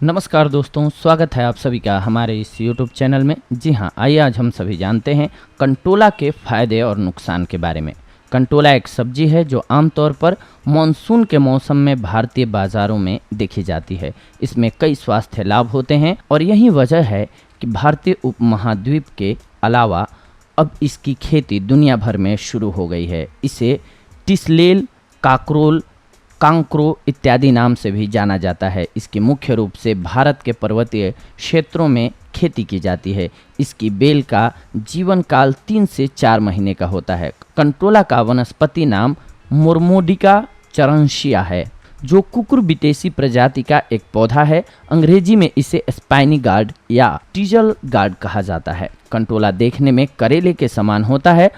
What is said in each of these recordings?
नमस्कार दोस्तों, स्वागत है आप सभी का हमारे इस YouTube चैनल में। जी हाँ, आइए आज हम सभी जानते हैं कंटोला के फ़ायदे और नुकसान के बारे में। कंटोला एक सब्जी है जो आमतौर पर मानसून के मौसम में भारतीय बाज़ारों में देखी जाती है। इसमें कई स्वास्थ्य लाभ होते हैं और यही वजह है कि भारतीय उपमहाद्वीप के अलावा अब इसकी खेती दुनिया भर में शुरू हो गई है। इसे टिसलेल, काकरोल, कांक्रो इत्यादि नाम से भी जाना जाता है। इसकी मुख्य रूप से भारत के पर्वतीय क्षेत्रों में खेती की जाती है। इसकी बेल का जीवन काल 3 से 4 महीने का होता है। कंटोला का वनस्पति नाम मोरमोडिका चरंशिया है, जो कुकुरबिटेसी प्रजाति का एक पौधा है। अंग्रेजी में इसे स्पाइनी गार्ड या टीजल गार्ड कहा जाता है। कंटोला देखने में करेले के समान होता है,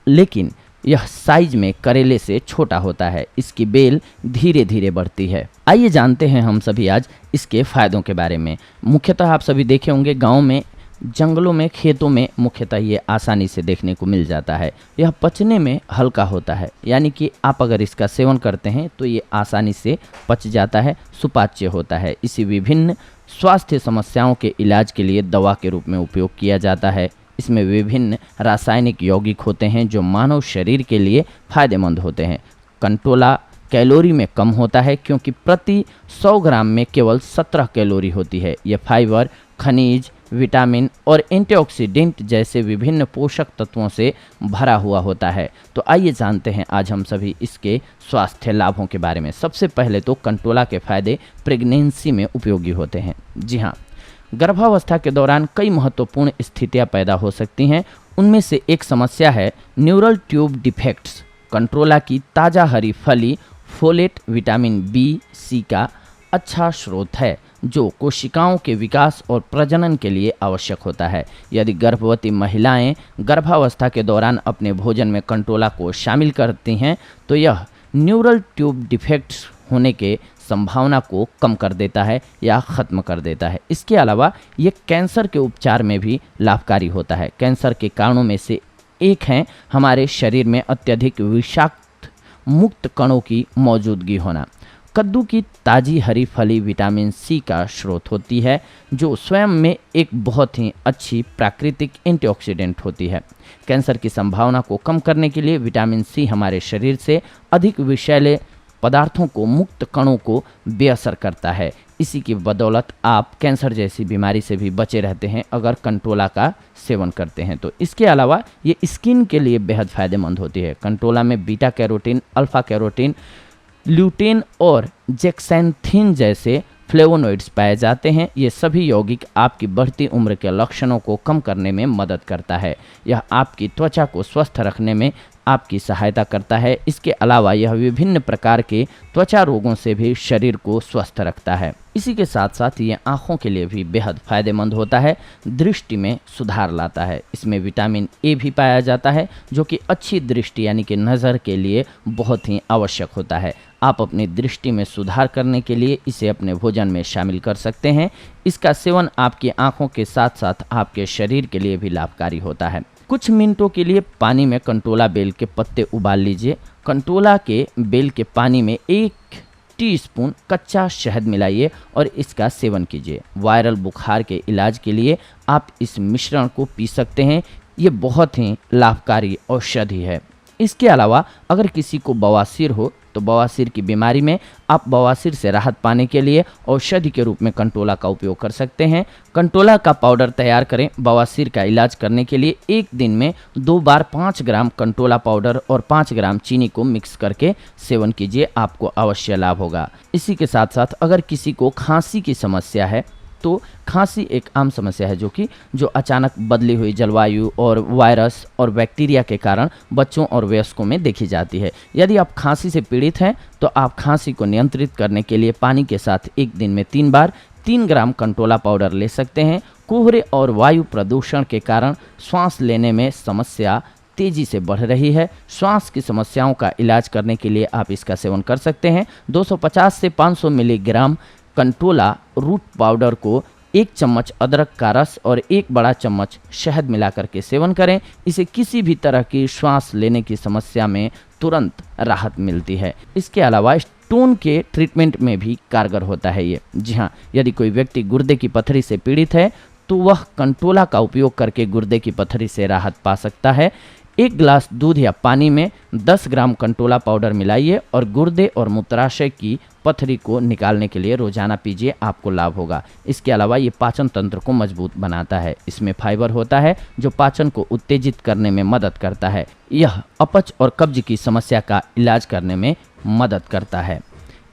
लेकिन यह साइज में करेले से छोटा होता है। इसकी बेल धीरे धीरे बढ़ती है। आइए जानते हैं हम सभी आज इसके फायदों के बारे में। मुख्यतः आप सभी देखे होंगे गांव में, जंगलों में, खेतों में मुख्यतः ये आसानी से देखने को मिल जाता है। यह पचने में हल्का होता है, यानी कि आप अगर इसका सेवन करते हैं तो ये आसानी से पच जाता है, सुपाच्य होता है। इसे विभिन्न स्वास्थ्य समस्याओं के इलाज के लिए दवा के रूप में उपयोग किया जाता है। इसमें विभिन्न रासायनिक यौगिक होते हैं जो मानव शरीर के लिए फायदेमंद होते हैं। कंटोला कैलोरी में कम होता है क्योंकि प्रति 100 ग्राम में केवल 17 कैलोरी होती है। यह फाइबर, खनिज, विटामिन और एंटीऑक्सीडेंट जैसे विभिन्न पोषक तत्वों से भरा हुआ होता है। तो आइए जानते हैं आज हम सभी इसके स्वास्थ्य लाभों के बारे में। सबसे पहले तो कंटोला के फायदे प्रेगनेंसी में उपयोगी होते हैं। जी हाँ, गर्भावस्था के दौरान कई महत्वपूर्ण स्थितियां पैदा हो सकती हैं। उनमें से एक समस्या है न्यूरल ट्यूब डिफेक्ट्स। कंटोला की ताज़ा हरी फली फोलेट, विटामिन बी, सी का अच्छा स्रोत है, जो कोशिकाओं के विकास और प्रजनन के लिए आवश्यक होता है। यदि गर्भवती महिलाएं गर्भावस्था के दौरान अपने भोजन में कंटोला को शामिल करती हैं तो यह न्यूरल ट्यूब डिफेक्ट्स होने के संभावना को कम कर देता है या ख़त्म कर देता है। इसके अलावा ये कैंसर के उपचार में भी लाभकारी होता है। कैंसर के कारणों में से एक है हमारे शरीर में अत्यधिक विषाक्त मुक्त कणों की मौजूदगी होना। कद्दू की ताज़ी हरी फली विटामिन सी का स्रोत होती है, जो स्वयं में एक बहुत ही अच्छी प्राकृतिक एंटीऑक्सीडेंट होती है। कैंसर की संभावना को कम करने के लिए विटामिन सी हमारे शरीर से अधिक विषैले पदार्थों को, मुक्त कणों को बेअसर करता है। इसी की बदौलत आप कैंसर जैसी बीमारी से भी बचे रहते हैं अगर कंटोला का सेवन करते हैं तो। इसके अलावा ये स्किन के लिए बेहद फ़ायदेमंद होती है। कंटोला में beta carotene, alpha carotene, lutein और जेक्सैंथिन जैसे फ्लेवोनोइड्स पाए जाते हैं। ये सभी यौगिक आपकी बढ़ती उम्र के लक्षणों को कम करने में मदद करता है। यह आपकी त्वचा को स्वस्थ रखने में आपकी सहायता करता है। इसके अलावा यह विभिन्न प्रकार के त्वचा रोगों से भी शरीर को स्वस्थ रखता है। इसी के साथ साथ ये आँखों के लिए भी बेहद फायदेमंद होता है, दृष्टि में सुधार लाता है। इसमें विटामिन ए भी पाया जाता है, जो कि अच्छी दृष्टि यानी कि नज़र के लिए बहुत ही आवश्यक होता है। आप अपनी दृष्टि में सुधार करने के लिए इसे अपने भोजन में शामिल कर सकते हैं। इसका सेवन आपकी आँखों के साथ साथ आपके शरीर के लिए भी लाभकारी होता है। कुछ मिनटों के लिए पानी में कंटोला बेल के पत्ते उबाल लीजिए। कंटोला के बेल के पानी में 1 टीस्पून कच्चा शहद मिलाइए और इसका सेवन कीजिए। वायरल बुखार के इलाज के लिए आप इस मिश्रण को पी सकते हैं। ये बहुत ही लाभकारी औषधि है। इसके अलावा अगर किसी को बवासीर हो तो बवासीर की बीमारी में आप बवासीर से राहत पाने के लिए औषधि के रूप में कंटोला का उपयोग कर सकते हैं। कंटोला का पाउडर तैयार करें। बवासीर का इलाज करने के लिए एक दिन में 2 बार 5 ग्राम कंटोला पाउडर और 5 ग्राम चीनी को मिक्स करके सेवन कीजिए, आपको अवश्य लाभ होगा। इसी के साथ साथ अगर किसी को खांसी की समस्या है तो खांसी एक आम समस्या है जो अचानक बदली हुई जलवायु और वायरस और बैक्टीरिया के कारण बच्चों और वयस्कों में देखी जाती है। यदि आप खांसी से पीड़ित हैं तो आप खांसी को नियंत्रित करने के लिए पानी के साथ एक दिन में 3 बार 3 ग्राम कंटोला पाउडर ले सकते हैं। कोहरे और वायु प्रदूषण के कारण सांस लेने में समस्या तेजी से बढ़ रही है। श्वास की समस्याओं का इलाज करने के लिए आप इसका सेवन कर सकते हैं। 250 से 500 मिलीग्राम कंटोला रूट पाउडर को 1 चम्मच अदरक का रस और 1 बड़ा चम्मच शहद मिलाकर के सेवन करें। इसे किसी भी तरह की श्वास लेने की समस्या में तुरंत राहत मिलती है। इसके अलावा स्टोन के ट्रीटमेंट में भी कारगर होता है ये। जी हाँ, यदि कोई व्यक्ति गुर्दे की पथरी से पीड़ित है तो वह कंटोला का उपयोग करके गुर्दे की पथरी से राहत पा सकता है। 1 गिलास दूध या पानी में 10 ग्राम कंटोला पाउडर मिलाइए और गुर्दे और मूत्राशय की पथरी को निकालने के लिए रोजाना पीजिए, आपको लाभ होगा। इसके अलावा ये पाचन तंत्र को मजबूत बनाता है। इसमें फाइबर होता है जो पाचन को उत्तेजित करने में मदद करता है। यह अपच और कब्ज की समस्या का इलाज करने में मदद करता है।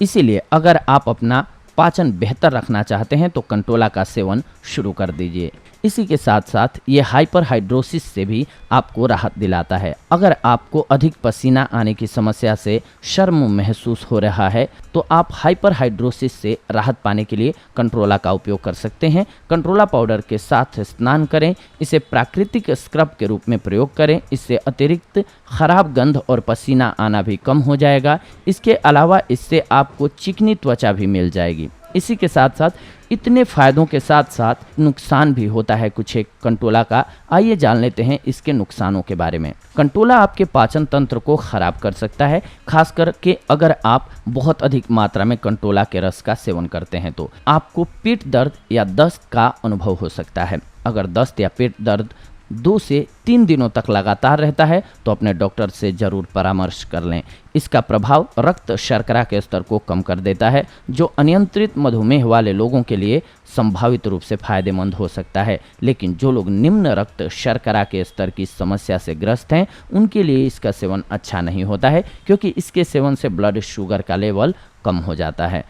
इसीलिए अगर आप अपना पाचन बेहतर रखना चाहते हैं तो कंटोला का सेवन शुरू कर दीजिए। इसी के साथ साथ ये हाइपरहाइड्रोसिस से भी आपको राहत दिलाता है। अगर आपको अधिक पसीना आने की समस्या से शर्म महसूस हो रहा है तो आप हाइपरहाइड्रोसिस से राहत पाने के लिए कंटोला का उपयोग कर सकते हैं। कंटोला पाउडर के साथ स्नान करें, इसे प्राकृतिक स्क्रब के रूप में प्रयोग करें। इससे अतिरिक्त खराब गंध और पसीना आना भी कम हो जाएगा। इसके अलावा इससे आपको चिकनी त्वचा भी मिल जाएगी। इसी के साथ साथ इतने फायदों के साथ साथ नुकसान भी होता है कुछ एक कंटोला का। आइए जान लेते हैं इसके नुकसानों के बारे में। कंटोला आपके पाचन तंत्र को खराब कर सकता है, खास करके अगर आप बहुत अधिक मात्रा में कंटोला के रस का सेवन करते हैं तो आपको पेट दर्द या दस्त का अनुभव हो सकता है। अगर दस्त या पेट दर्द 2 से 3 दिनों तक लगातार रहता है तो अपने डॉक्टर से जरूर परामर्श कर लें। इसका प्रभाव रक्त शर्करा के स्तर को कम कर देता है, जो अनियंत्रित मधुमेह वाले लोगों के लिए संभावित रूप से फायदेमंद हो सकता है। लेकिन जो लोग निम्न रक्त शर्करा के स्तर की समस्या से ग्रस्त हैं उनके लिए इसका सेवन अच्छा नहीं होता है, क्योंकि इसके सेवन से ब्लड शुगर का लेवल कम हो जाता है।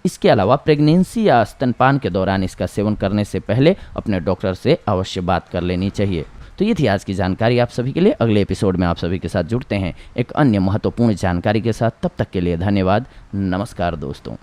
इसके अलावा प्रेगनेंसी या स्तनपान के दौरान इसका सेवन करने से पहले अपने डॉक्टर से अवश्य बात कर लेनी चाहिए। तो ये थी आज की जानकारी आप सभी के लिए। अगले एपिसोड में आप सभी के साथ जुड़ते हैं एक अन्य महत्वपूर्ण जानकारी के साथ। तब तक के लिए धन्यवाद। नमस्कार दोस्तों।